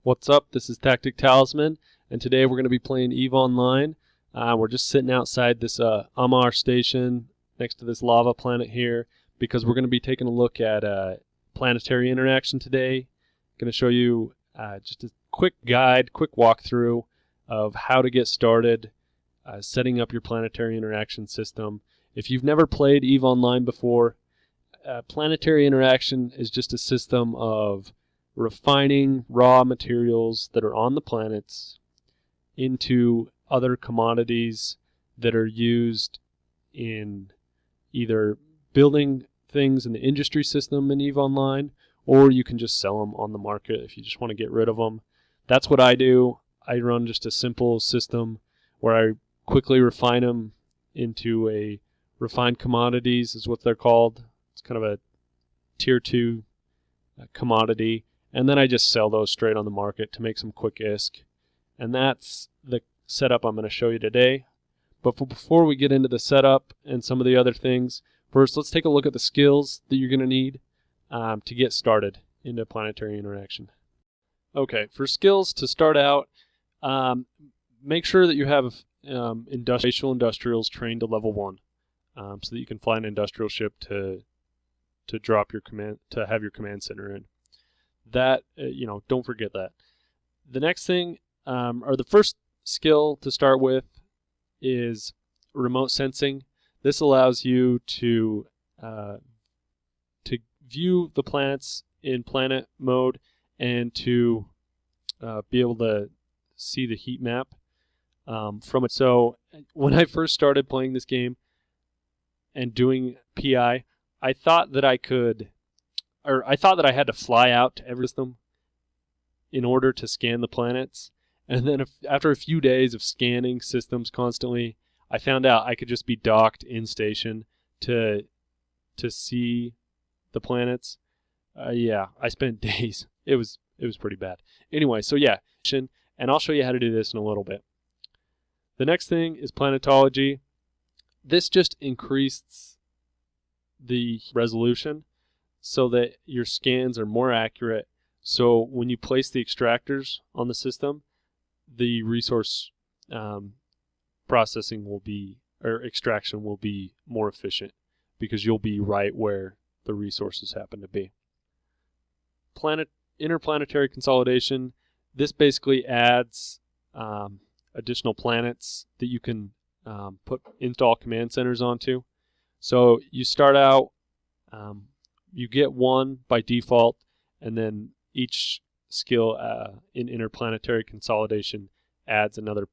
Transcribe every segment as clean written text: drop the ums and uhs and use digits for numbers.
What's up? This is Talisman, and today we're going to be playing EVE Online. We're just sitting outside this Amar station next to this lava planet here because we're going to be taking a look at planetary interaction today. Going to show you just a quick guide, quick walkthrough of how to get started setting up your planetary interaction system. If you've never played EVE Online before, planetary interaction is just a system of refining raw materials that are on the planets into other commodities that are used in either building things in the industry system in EVE Online, or you can just sell them on the market if you just want to get rid of them. That's what I do. I run just a simple system where I quickly refine them into a refined commodities is what they're called. It's kind of a tier 2 commodity. And then I just sell those straight on the market to make some quick ISK. And that's the setup I'm going to show you today. But before we get into the setup and some of the other things, first let's take a look at the skills that you're going to need to get started into planetary interaction. Okay, for skills to start out, make sure that you have industrials trained to level 1 so that you can fly an industrial ship to drop your command, to have your command center in. That, don't forget that. The next thing, or the first skill to start with, is remote sensing. This allows you to view the planets in planet mode and to be able to see the heat map from it. So when I first started playing this game and doing PI, I thought that I had to fly out to every system in order to scan the planets. And then after a few days of scanning systems constantly, I found out I could just be docked in station to see the planets. Yeah, I spent days. It was pretty bad. Anyway, so yeah, and I'll show you how to do this in a little bit. The next thing is planetology. This just increases the resolution so that your scans are more accurate. So when you place the extractors on the system, the resource processing will be, or extraction will be more efficient because you'll be right where the resources happen to be. Interplanetary consolidation. This basically adds additional planets that you can install command centers onto. So you start out, you get one by default, and then each skill in interplanetary consolidation adds another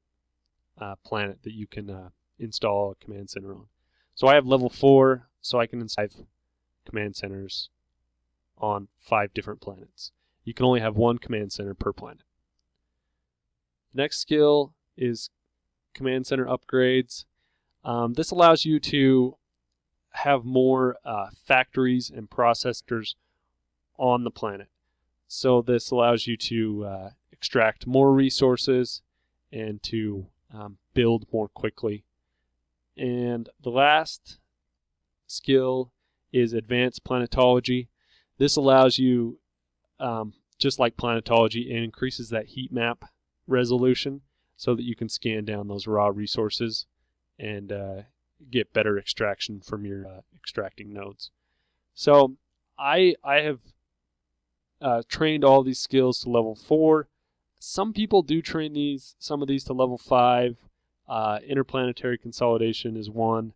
planet that you can install a command center on. So I have level 4, so I can install 5 command centers on 5 different planets. You can only have 1 command center per planet. Next skill is command center upgrades. This allows you to have more factories and processors on the planet. So this allows you to extract more resources and to build more quickly. And the last skill is advanced planetology. This allows you, just like planetology, it increases that heat map resolution so that you can scan down those raw resources and get better extraction from your extracting nodes. So I have trained all these skills to level 4. Some people do train some of these to level 5. Interplanetary consolidation is one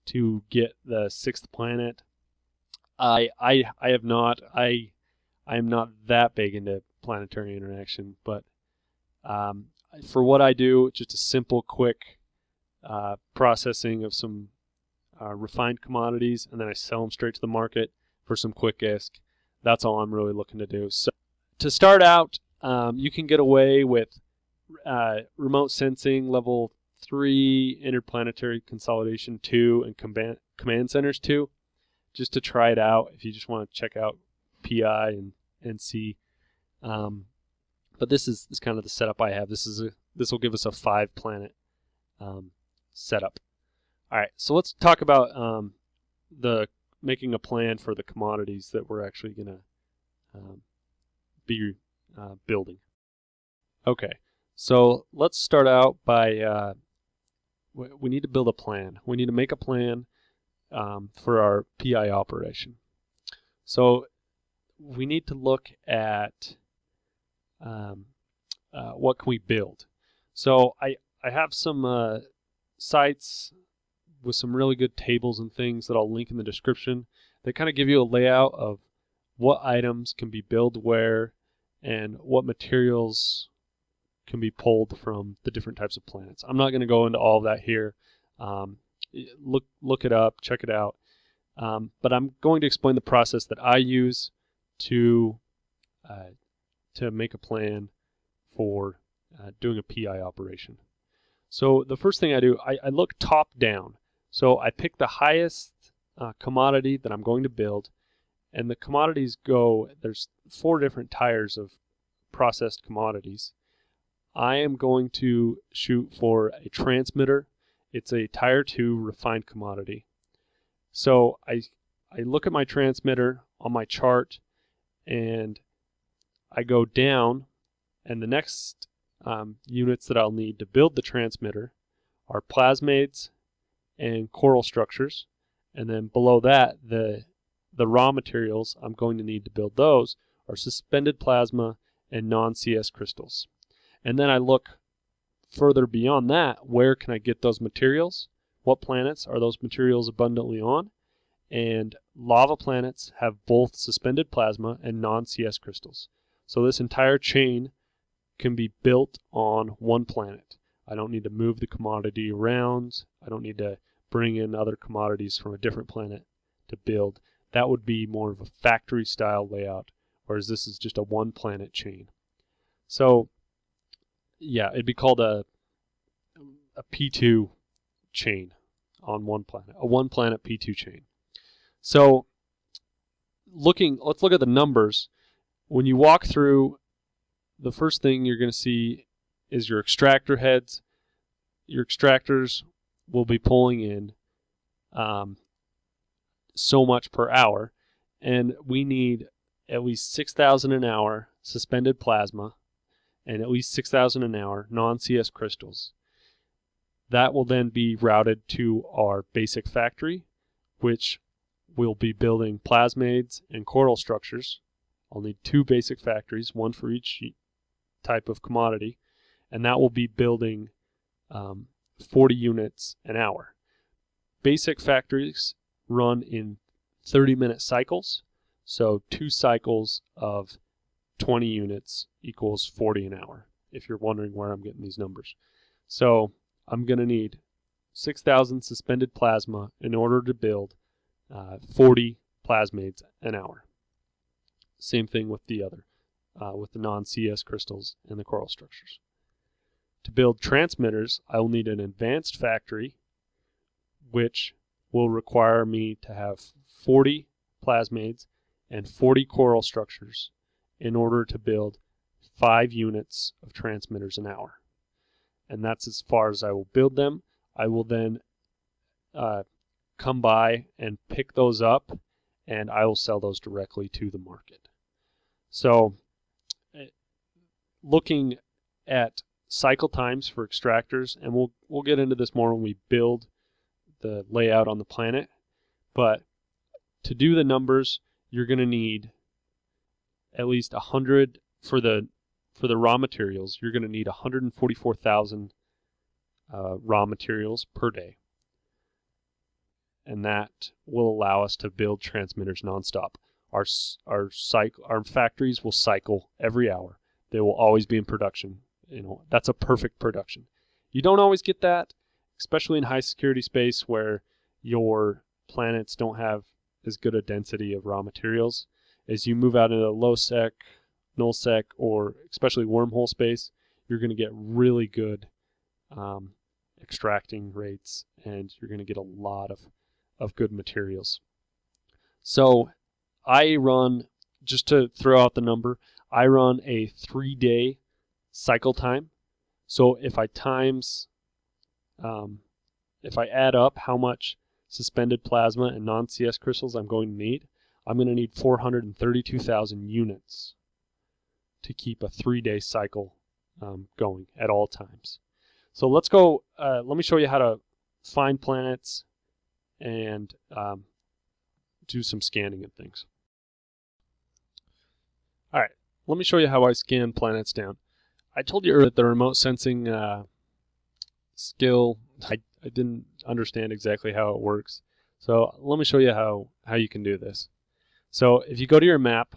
to get the 6th planet. I have not. I am not that big into planetary interaction, but for what I do, just a simple, quick processing of some refined commodities, and then I sell them straight to the market for some quick ISK. That's all I'm really looking to do. So to start out, you can get away with remote sensing level 3, interplanetary consolidation 2, and command centers 2, just to try it out if you just want to check out PI and see. But this is kind of the setup I have. This will give us a 5 planet setup. All right, so let's talk about making a plan for the commodities that we're actually going to be building. Okay, so let's start out by we need to build a plan. We need to make a plan for our PI operation. So we need to look at what can we build. So I have some sites with some really good tables and things that I'll link in the description that kind of give you a layout of what items can be built where and what materials can be pulled from the different types of planets. I'm not going to go into all of that here. Look it up, check it out. But I'm going to explain the process that I use to make a plan for doing a PI operation. So the first thing I do, I look top down. So I pick the highest commodity that I'm going to build, and the commodities there's 4 different tiers of processed commodities. I am going to shoot for a transmitter. It's a tier 2 refined commodity. So I look at my transmitter on my chart, and I go down, and the next units that I'll need to build the transmitter are plasmaids and coral structures, and then below that the raw materials I'm going to need to build those are suspended plasma and non-CS crystals. And then I look further beyond that, where can I get those materials? What planets are those materials abundantly on? And lava planets have both suspended plasma and non-CS crystals. So this entire chain can be built on one planet. I don't need to move the commodity around. I don't need to bring in other commodities from a different planet to build. That would be more of a factory style layout, whereas this is just a one planet chain. So yeah, it'd be called a P2 chain on one planet, a one planet P2 chain. So let's look at the numbers. When you walk through, the first thing you're going to see is your extractor heads. Your extractors will be pulling in so much per hour, and we need at least 6,000 an hour suspended plasma and at least 6,000 an hour non-CS crystals. That will then be routed to our basic factory, which will be building plasmaids and coral structures. I'll need 2 basic factories, one for each type of commodity, and that will be building 40 units an hour. Basic factories run in 30-minute cycles, so 2 cycles of 20 units equals 40 an hour, if you're wondering where I'm getting these numbers. So I'm going to need 6,000 suspended plasma in order to build 40 plasmaids an hour. Same thing with the other, with the non-CS crystals and the coral structures. To build transmitters, I will need an advanced factory, which will require me to have 40 plasmaids and 40 coral structures in order to build 5 units of transmitters an hour. And that's as far as I will build them. I will then come by and pick those up, and I will sell those directly to the market. So looking at cycle times for extractors, and we'll get into this more when we build the layout on the planet, but to do the numbers, you're going to need at least 100 for the raw materials. You're going to need 144,000 raw materials per day, and that will allow us to build transmitters nonstop. Our factories will cycle every hour. They will always be in production. That's a perfect production. You don't always get that, especially in high security space where your planets don't have as good a density of raw materials. As you move out into low sec, null sec, or especially wormhole space, you're going to get really good extracting rates, and you're going to get a lot of good materials. So I run, just to throw out the number, I run a 3-day cycle time. So if I add up how much suspended plasma and non-CS crystals I'm going to need, I'm going to need 432,000 units to keep a 3-day cycle going at all times. So let's go, let me show you how to find planets and do some scanning and things. All right, let me show you how I scan planets down. I told you earlier that the remote sensing skill, I didn't understand exactly how it works. So let me show you how you can do this. So if you go to your map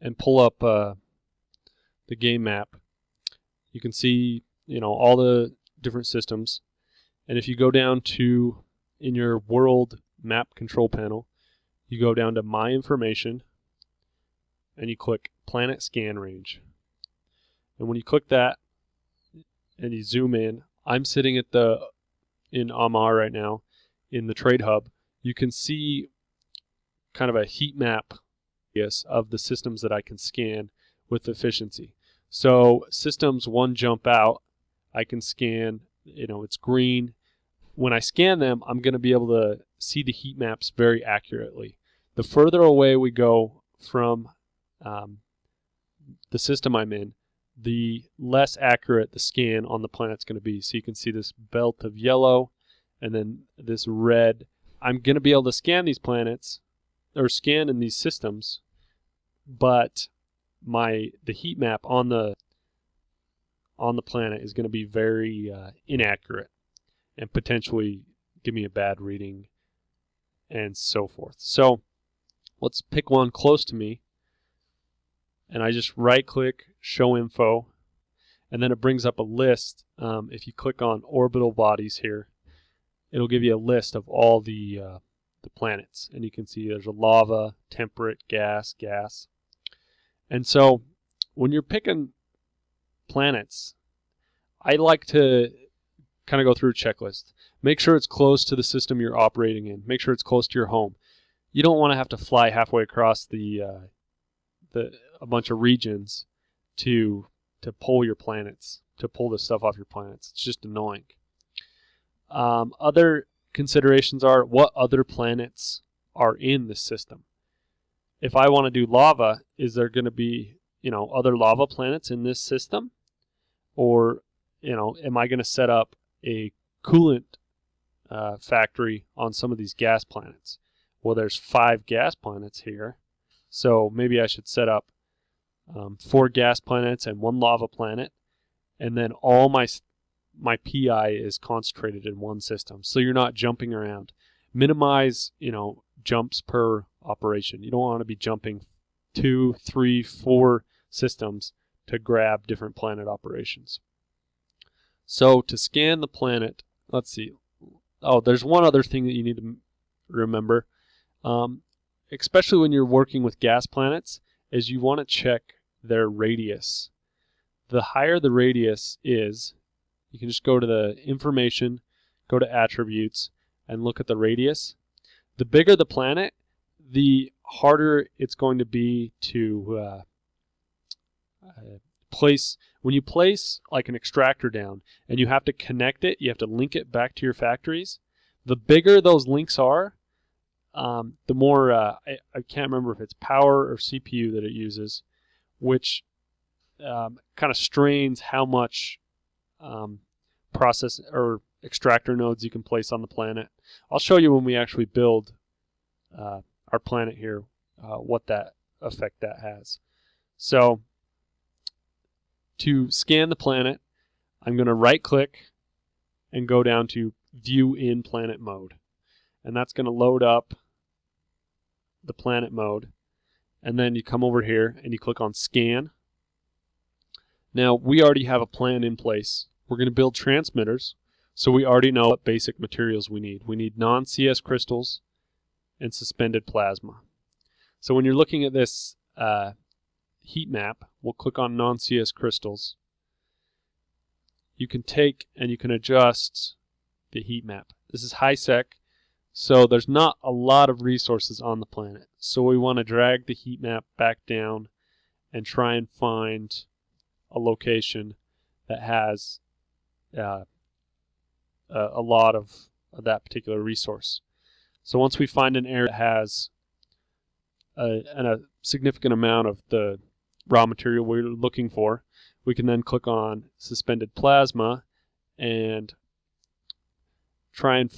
and pull up the game map, you can see, you know, all the different systems. And if you go down to, in your world map control panel, you go down to My Information and you click Planet Scan Range. And when you click that and you zoom in, I'm sitting at in Amar right now in the Trade Hub. You can see kind of a heat map of the systems that I can scan with efficiency. So systems 1 jump out, I can scan, you know, it's green. When I scan them, I'm going to be able to see the heat maps very accurately. The further away we go from the system I'm in, the less accurate the scan on the planet's going to be. So you can see this belt of yellow and then this red. I'm going to be able to scan these planets or scan in these systems, but the heat map on the planet is going to be very inaccurate and potentially give me a bad reading and so forth. So let's pick one close to me, and I just right click show info, and then it brings up a list. If you click on orbital bodies here, it'll give you a list of all the planets, and you can see there's a lava, temperate, gas. And so when you're picking planets, I like to kind of go through a checklist. Make sure it's close to the system you're operating in. Make sure it's close to your home. You don't want to have to fly halfway across a bunch of regions to pull your planets, to pull this stuff off your planets. It's just annoying. Other considerations are what other planets are in the system. If I want to do lava, is there going to be, you know, other lava planets in this system? Or, you know, am I going to set up a coolant factory on some of these gas planets? Well, there's 5 gas planets here, so maybe I should set up 4 gas planets and 1 lava planet, and then all my PI is concentrated in one system, so you're not jumping around. Minimize, you know, jumps per operation. You don't want to be jumping 2, 3, 4 systems to grab different planet operations. So to scan the planet, let's see. Oh, there's one other thing that you need to remember, especially when you're working with gas planets, is you want to check their radius. The higher the radius is, you can just go to the information, go to attributes, and look at the radius. The bigger the planet, the harder it's going to be to place. When you place like an extractor down and you have to connect it, you have to link it back to your factories. The bigger those links are, the more, I can't remember if it's power or CPU that it uses, which kind of strains how much process or extractor nodes you can place on the planet. I'll show you when we actually build our planet here what that effect that has. So to scan the planet, I'm going to right click and go down to view in planet mode, and that's going to load up the planet mode. And then you come over here and you click on scan. Now we already have a plan in place. We're going to build transmitters, so we already know what basic materials we need. We need non-CS crystals and suspended plasma. So when you're looking at this heat map, we'll click on non-CS crystals. You can take and you can adjust the heat map. This is high sec, so there's not a lot of resources on the planet. So we want to drag the heat map back down and try and find a location that has a lot of that particular resource. So once we find an area that has a significant amount of the raw material we're looking for. We can then click on suspended plasma and try and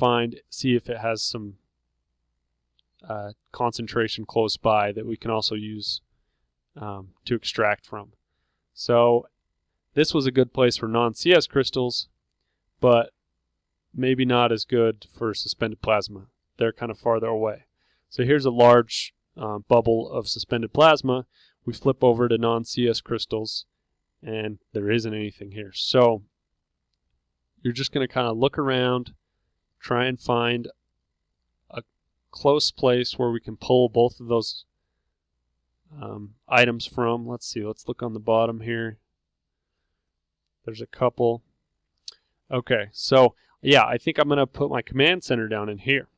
see if it has some concentration close by that we can also use to extract from. So this was a good place for non-CS crystals, but maybe not as good for suspended plasma. They're kind of farther away. So here's a large bubble of suspended plasma. We flip over to non-CS crystals, and there isn't anything here. So you're just going to kind of look around, try and find a close place where we can pull both of those items from. Let's see, let's look on the bottom here. There's a couple. Okay, so yeah, I think I'm going to put my command center down in here.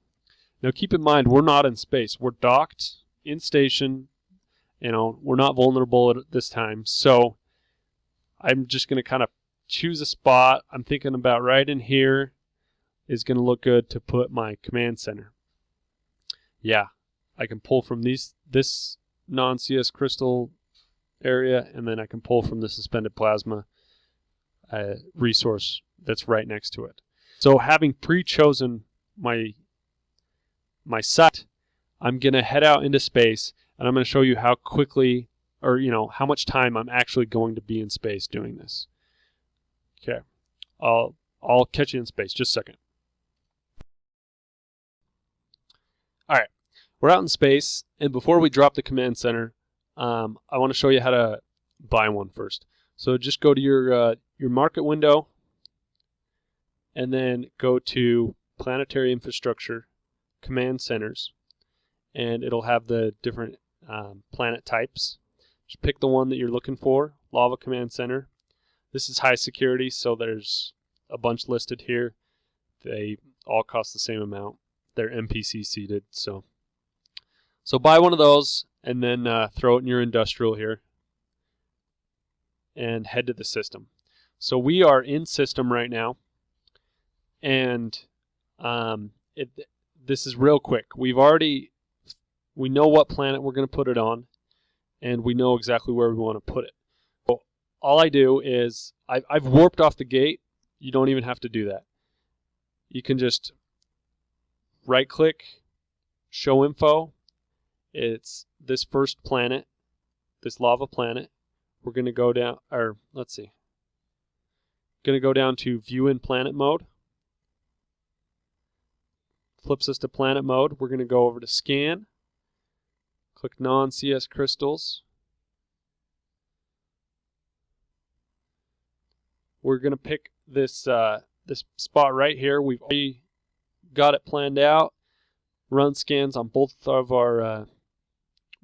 Now keep in mind, we're not in space. We're docked in station. You know, we're not vulnerable at this time. So I'm just going to kind of choose a spot. I'm thinking about right in here is going to look good to put my command center. Yeah, I can pull from this non-CS crystal area, and then I can pull from the suspended plasma resource that's right next to it. So having pre-chosen my site, I'm going to head out into space, and I'm going to show you how quickly, or how much time I'm actually going to be in space doing this. Okay, I'll catch you in space. Just a second. All right, we're out in space, and before we drop the command center, I want to show you how to buy one first. So just go to your market window, and then go to Planetary Infrastructure, Command Centers, and it'll have the different planet types. Just pick the one that you're looking for, Lava Command Center. This is high security, so there's a bunch listed here. They all cost the same amount. They're NPC seated, so buy one of those, and then throw it in your industrial here, and head to the system. So we are in system right now, and this is real quick. We know what planet we're going to put it on, and we know exactly where we want to put it. So all I do is I've warped off the gate. You don't even have to do that. You can just right-click, show info. It's this first planet, this lava planet. We're going to go down, or let's see. Going to go down to View in Planet Mode. Flips us to Planet Mode. We're going to go over to Scan. Click Non-CS Crystals. We're going to pick this this spot right here. We've already got it planned out. Run scans on both of our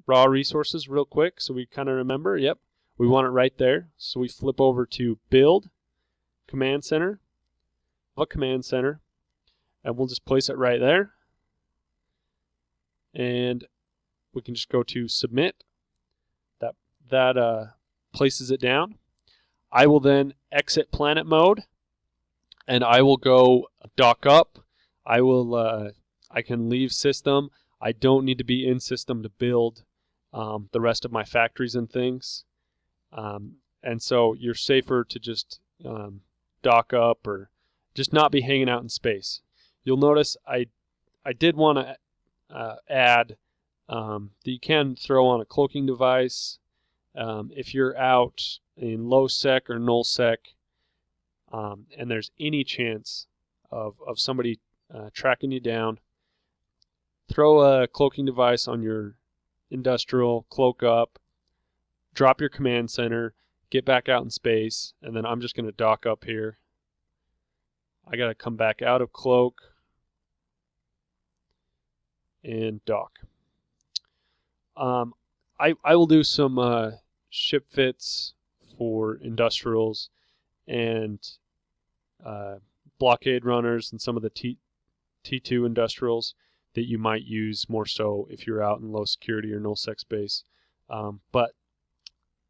raw resources real quick so we kind of remember. Yep, we want it right there. So we flip over to Build, Command Center, a Command Center, and we'll just place it right there. And we can just go to Submit. That places it down. I will then exit planet mode, and I will go dock up. I can leave system. I don't need to be in system to build the rest of my factories and things. And so you're safer to just dock up or just not be hanging out in space. You'll notice I did want to add that you can throw on a cloaking device if you're out in low sec or null sec, and there's any chance of somebody tracking you down. Throw a cloaking device on your industrial, cloak up, drop your command center, get back out in space, and then I'm just going to dock up here. I got to come back out of cloak and dock. I will do some ship fits for industrials and blockade runners and some of the T2 industrials that you might use more so if you're out in low security or null sec space. But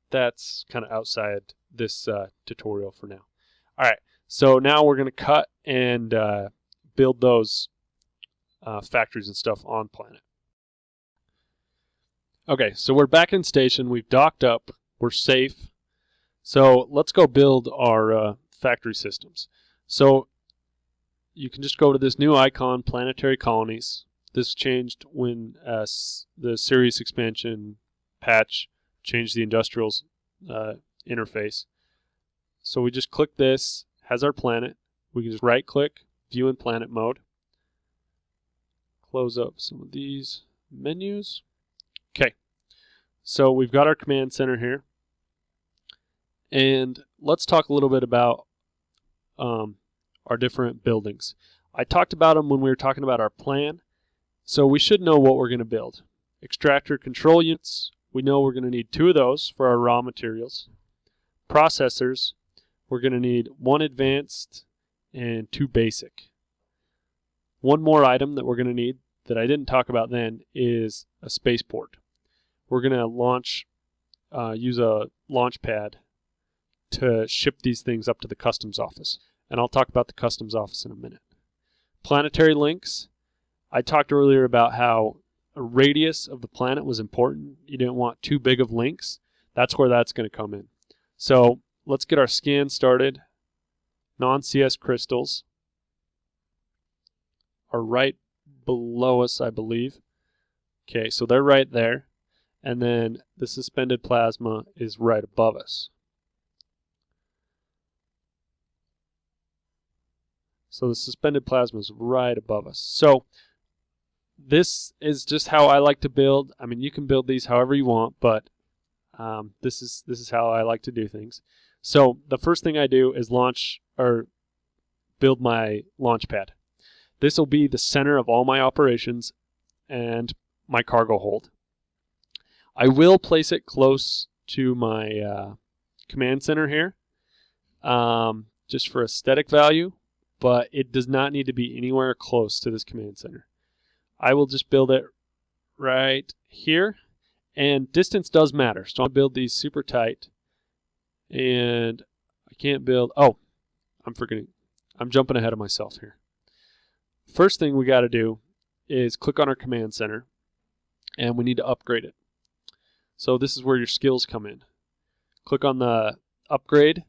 that's kind of outside this tutorial for now. All right, so now we're going to cut and build those factories and stuff on planet. Okay, so we're back in station. We've docked up. we're safe. So let's go build our factory systems. So you can just go to this new icon, Planetary Colonies. This changed when the Series expansion patch changed the industrials interface. So we just click this, has our planet. We can just right click, view in planet mode. Close up some of these menus. Okay, so we've got our command center here. And let's talk a little bit about our different buildings. I talked about them when we were talking about our plan. So we should know what we're going to build. Extractor control units. We know we're going to need 2 of those for our raw materials. Processors. We're going to need 1 advanced and 2 basic. One more item that we're going to need that I didn't talk about then is a spaceport. We're going to use a launch pad to ship these things up to the customs office. And I'll talk about the customs office in a minute. Planetary links. I talked earlier about how a radius of the planet was important. You didn't want too big of links. That's where that's going to come in. So let's get our scan started. Non-CS crystals are right below us, I believe. Okay, so they're right there. And then the suspended plasma is right above us. So the suspended plasma is right above us. So this is just how I like to build. I mean, you can build these however you want, but this is how I like to do things. So the first thing I do is build my launch pad. This will be the center of all my operations and my cargo hold. I will place it close to my command center here, just for aesthetic value, but it does not need to be anywhere close to this command center. I will just build it right here, and distance does matter. So I'll build these super tight, and I can't build, I'm jumping ahead of myself here. First thing we got to do is click on our command center, and we need to upgrade it. So this is where your skills come in. Click on the upgrade,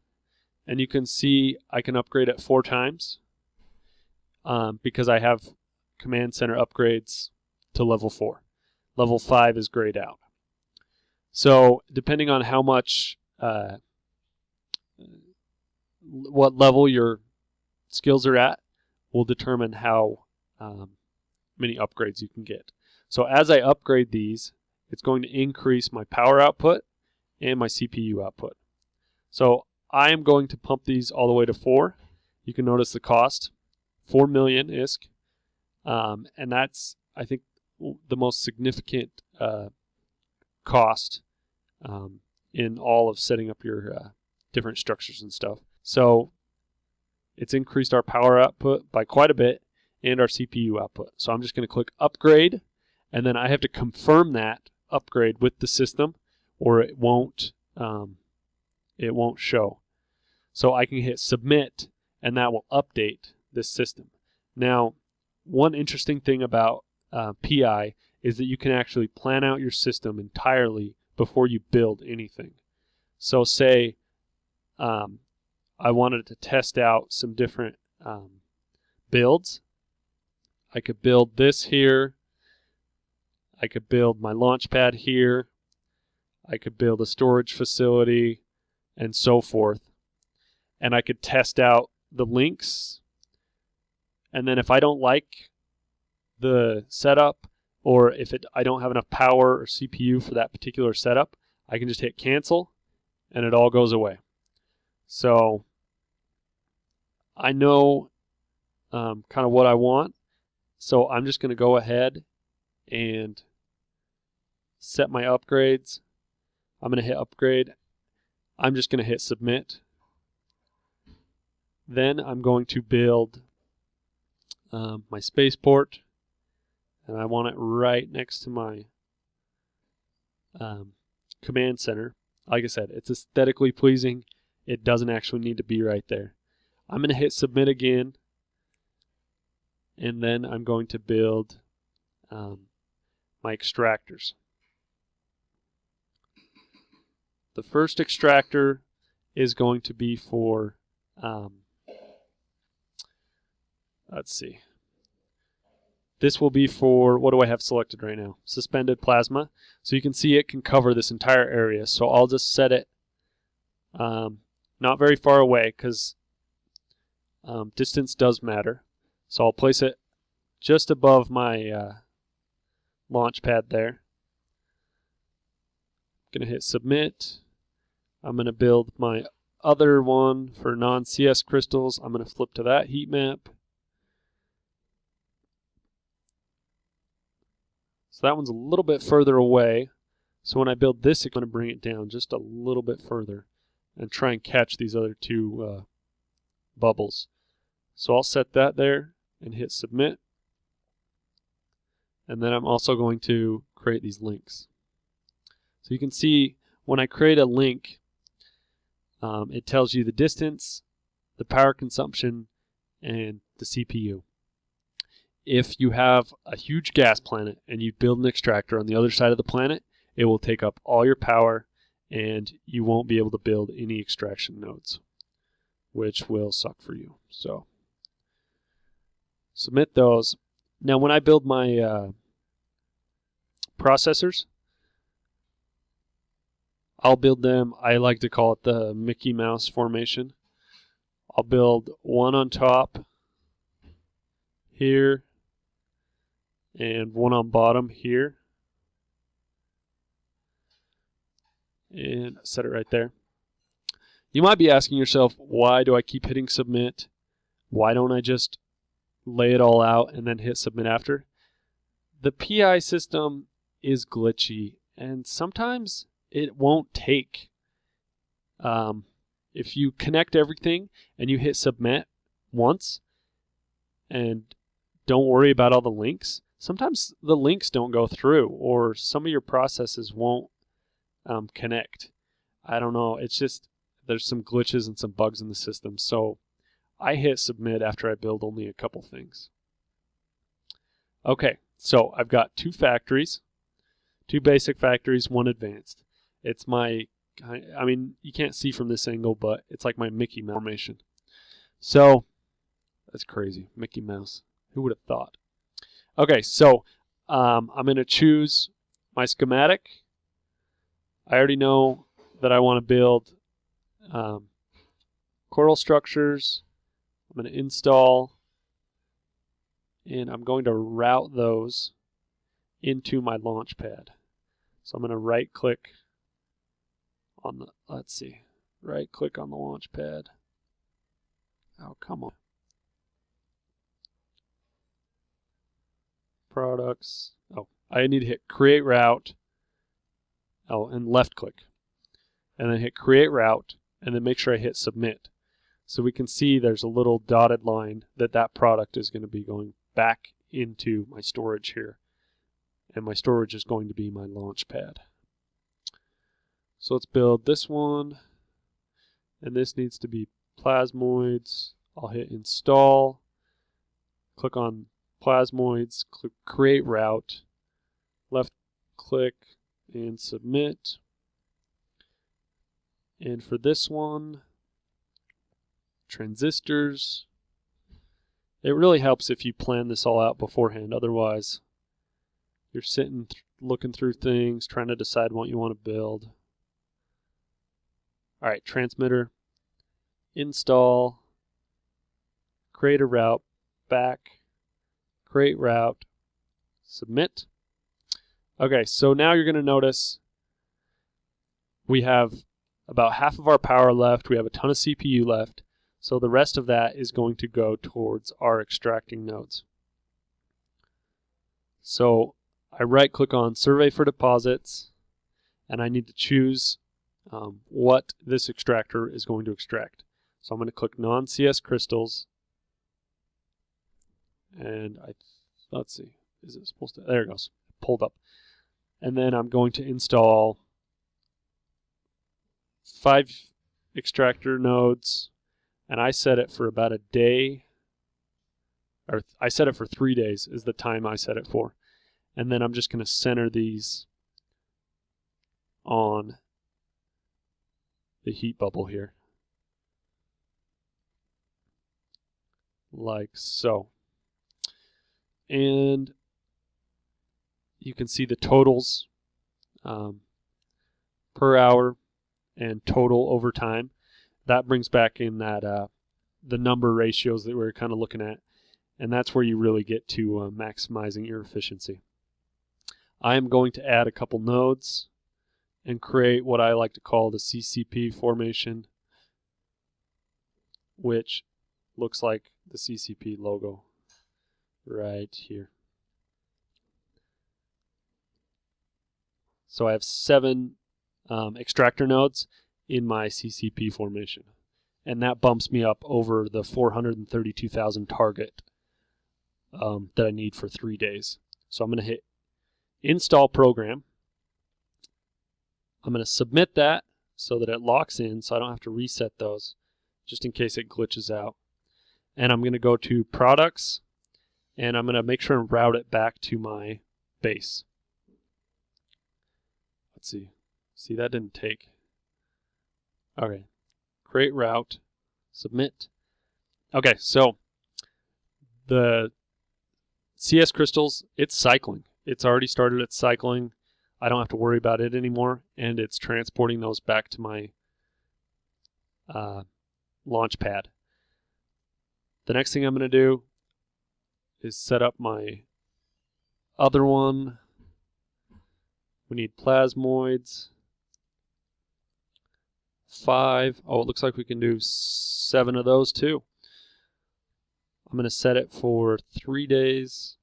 and you can see I can upgrade it 4 times because I have command center upgrades to level 4. Level 5 is grayed out. So depending on how much, what level your skills are at, will determine how many upgrades you can get. So as I upgrade these, it's going to increase my power output and my CPU output. So I am going to pump these all the way to 4. You can notice the cost, 4 million ISK, and that's, I think, the most significant cost in all of setting up your different structures and stuff. So it's increased our power output by quite a bit and our CPU output. So I'm just going to click upgrade, and then I have to confirm that upgrade with the system, or it won't show. So I can hit submit, and that will update this system. Now, one interesting thing about PI is that you can actually plan out your system entirely before you build anything. So say I wanted to test out some different builds. I could build this here. I could build my launch pad here. I could build a storage facility and so forth. And I could test out the links. And then if I don't like the setup, or if I don't have enough power or CPU for that particular setup, I can just hit cancel and it all goes away. So I know kind of what I want. So I'm just going to go ahead and set my upgrades. I'm going to hit upgrade. I'm just going to hit submit. Then I'm going to build my spaceport, and I want it right next to my command center. Like I said, it's aesthetically pleasing. It doesn't actually need to be right there. I'm going to hit submit again, and then I'm going to build my extractors. the first extractor is going to be for, let's see. This will be for, what do I have selected right now? Suspended plasma. So you can see it can cover this entire area. So I'll just set it not very far away, because distance does matter. So I'll place it just above my launch pad there. I'm going to hit submit. I'm going to build my other one for non-CS crystals. I'm going to flip to that heat map. So that one's a little bit further away. So when I build this, I'm going to bring it down just a little bit further and try and catch these other two bubbles. So I'll set that there and hit submit. And then I'm also going to create these links. So you can see when I create a link, it tells you the distance, the power consumption, and the CPU. If you have a huge gas planet and you build an extractor on the other side of the planet, it will take up all your power and you won't be able to build any extraction nodes, which will suck for you. So submit those. Now when I build my processors, I'll build them, I like to call it the Mickey Mouse formation. I'll build one on top here and one on bottom here, and set it right there. You might be asking yourself, why do I keep hitting submit? Why don't I just lay it all out and then hit submit after? The PI system is glitchy, and sometimes it won't take. If you connect everything and you hit submit once and don't worry about all the links, sometimes the links don't go through, or some of your processes won't connect. I don't know. It's just there's some glitches and some bugs in the system. So I hit submit after I build only a couple things. Okay, so I've got two factories, two basic factories, one advanced. It's my, I mean, you can't see from this angle, but it's like my Mickey Mouse formation. So that's crazy, Mickey Mouse. Who would have thought? Okay, so I'm going to choose my schematic. I already know that I want to build coral structures. I'm going to install, and I'm going to route those into my launch pad. So I'm going to right click on the, let's see, right click on the launch pad. Oh, come on. Products. Oh, I need to hit create route. Oh, and left click. And then hit create route, and then make sure I hit submit. So we can see there's a little dotted line that that product is going to be going back into my storage here. And my storage is going to be my launch pad. So let's build this one. And this needs to be plasmoids. I'll hit install. Click on plasmoids. Click create route. Left click and submit. And for this one, transistors. It really helps if you plan this all out beforehand. Otherwise, you're sitting looking through things, trying to decide what you want to build. All right, transmitter, install, create a route, back, create route, submit. Okay, so now you're going to notice we have about half of our power left. We have a ton of CPU left. So the rest of that is going to go towards our extracting nodes. So I right click on survey for deposits, and I need to choose what this extractor is going to extract. So I'm going to click non-CS crystals, and let's see, is it supposed to, there it goes, pulled up. And then I'm going to install 5 extractor nodes, and I set it for about a day, or I set it for 3 days is the time I set it for. And then I'm just going to center these on the heat bubble here. Like so. And you can see the totals per hour and total over time. That brings back in that the number ratios that we were kind of looking at, and that's where you really get to maximizing your efficiency. I am going to add a couple nodes and create what I like to call the CCP formation, which looks like the CCP logo right here. So I have 7 extractor nodes in my CCP formation, and that bumps me up over the 432,000 target that I need for 3 days. So I'm going to hit install program. I'm going to submit that so that it locks in, so I don't have to reset those just in case it glitches out. And I'm going to go to products, and I'm going to make sure and route it back to my base. Let's see. See, that didn't take. Okay. Create route. Submit. Okay, so the CS crystals, it's cycling. It's already started its cycling. I don't have to worry about it anymore, and it's transporting those back to my launch pad. The next thing I'm going to do is set up my other one. We need plasmoids. 5. Oh, it looks like we can do 7 of those too. I'm going to set it for 3 days.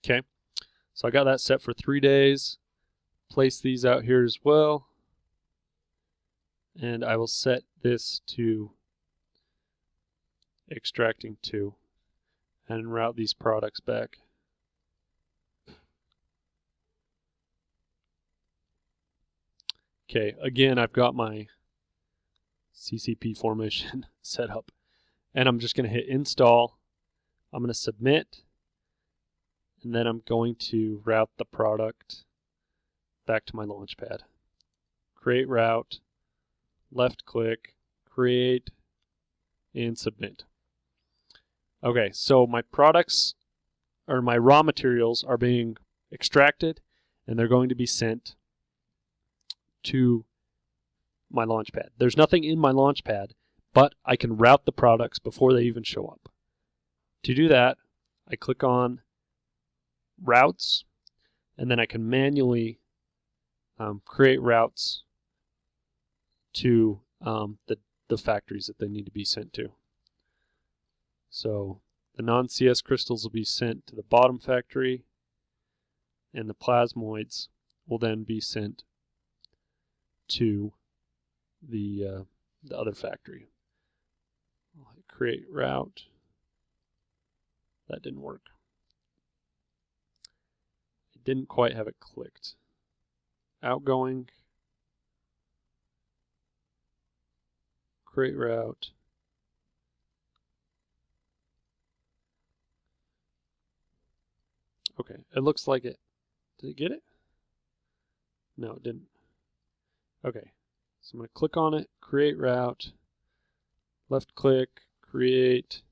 Okay, so I got that set for 3 days. Place these out here as well. And I will set this to extracting 2 and route these products back. Okay, again, I've got my CCP formation set up, and I'm just going to hit install. I'm going to submit, and then I'm going to route the product back to my launch pad. Create route, left click, create, and submit. Okay, so my products, or my raw materials, are being extracted, and they're going to be sent to my launch pad. There's nothing in my launch pad, but I can route the products before they even show up. To do that, I click on routes, and then I can manually create routes to the factories that they need to be sent to. So the non-CS crystals will be sent to the bottom factory, and the plasmoids will then be sent to the other factory. I'll hit create route. That didn't work. It didn't quite have it clicked. Outgoing. Create route. Okay, it looks like it. Did it get it? No, it didn't. Okay, so I'm going to click on it, create route, left click, create,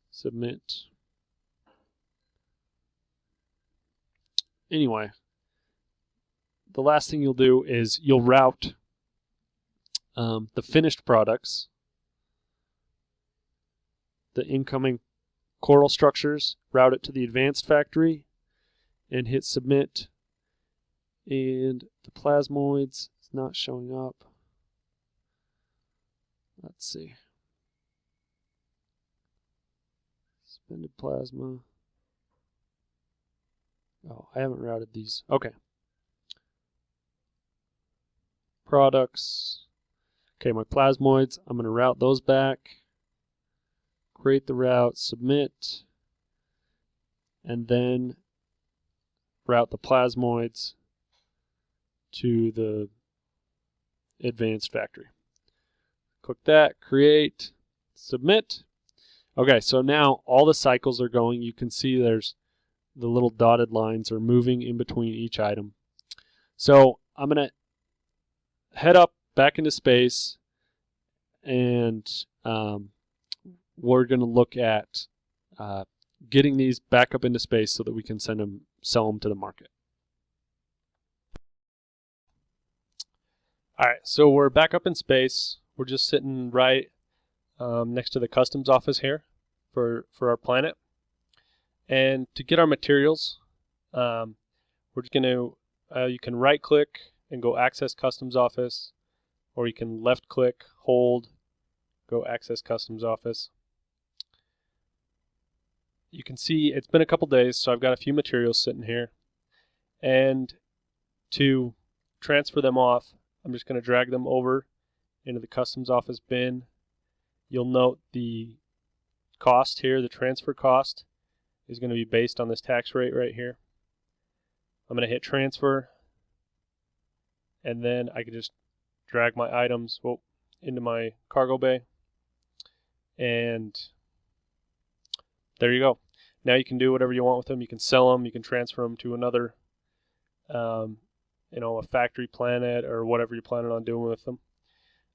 submit. Anyway, the last thing you'll do is you'll route the finished products, the incoming coral structures, route it to the advanced factory, and hit submit. And the plasmoids is not showing up. Let's see. Suspended plasma. Oh, I haven't routed these. Okay. Products. Okay, my plasmoids, I'm going to route those back. Create the route, submit, and then route the plasmoids to the advanced factory. Click that, create, submit. Okay, so now all the cycles are going. You can see there's the little dotted lines are moving in between each item. So I'm going to head up back into space, and we're going to look at getting these back up into space so that we can sell them to the market. All right, so we're back up in space. We're just sitting right next to the customs office here for our planet. And to get our materials, we're just going to, you can right click and go access customs office, or you can left click, hold, go access customs office. You can see it's been a couple days, so I've got a few materials sitting here. And to transfer them off, I'm just going to drag them over into the customs office bin. You'll note the cost here, the transfer cost, is going to be based on this tax rate right here. I'm going to hit transfer, and then I can just drag my items into my cargo bay, and there you go. Now you can do whatever you want with them. You can sell them, you can transfer them to another, a factory planet or whatever you're planning on doing with them.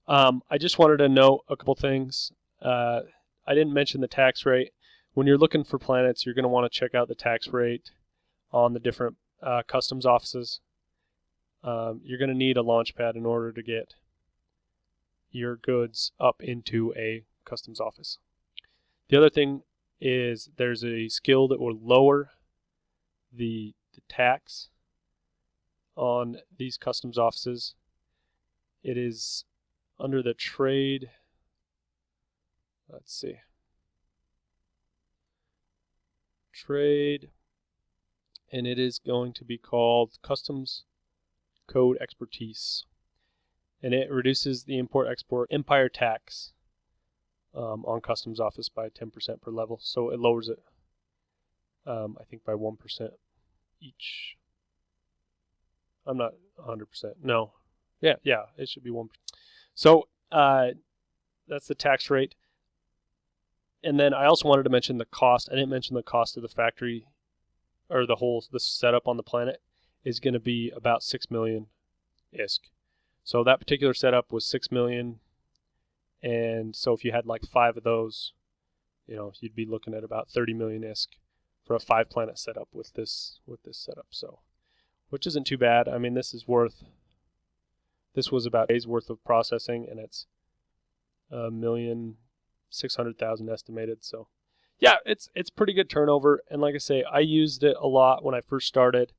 I just wanted to note a couple things. I didn't mention the tax rate. When you're looking for planets, you're going to want to check out the tax rate on the different customs offices. You're going to need a launch pad in order to get your goods up into a customs office. The other thing is there's a skill that will lower the tax on these customs offices. It is under the trade, trade, and it is going to be called Customs Code Expertise, and it reduces the import-export empire tax on customs office by 10% per level, so it lowers it, I think, by 1% each. I'm not 100%. No, yeah, it should be 1%. So that's the tax rate. And then I also wanted to mention the cost. I didn't mention the cost of the factory, or the setup on the planet is going to be about 6 million ISK. So that particular setup was 6 million. And so if you had like 5 of those, you'd be looking at about 30 million ISK for a 5-planet setup with this setup. So, which isn't too bad. I mean, this was about a day's worth of processing, and it's 1,600,000 estimated. So yeah, it's pretty good turnover. And like I say, I used it a lot when I first started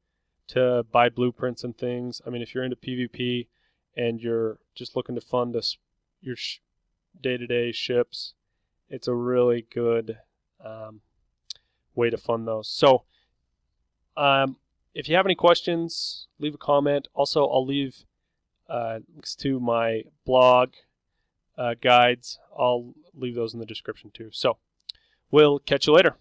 to buy blueprints and things. I mean, if you're into PvP and you're just looking to fund your day-to-day ships, it's a really good way to fund those. So if you have any questions, leave a comment. Also, I'll leave links to my blog guides. I'll leave those in the description too. So we'll catch you later.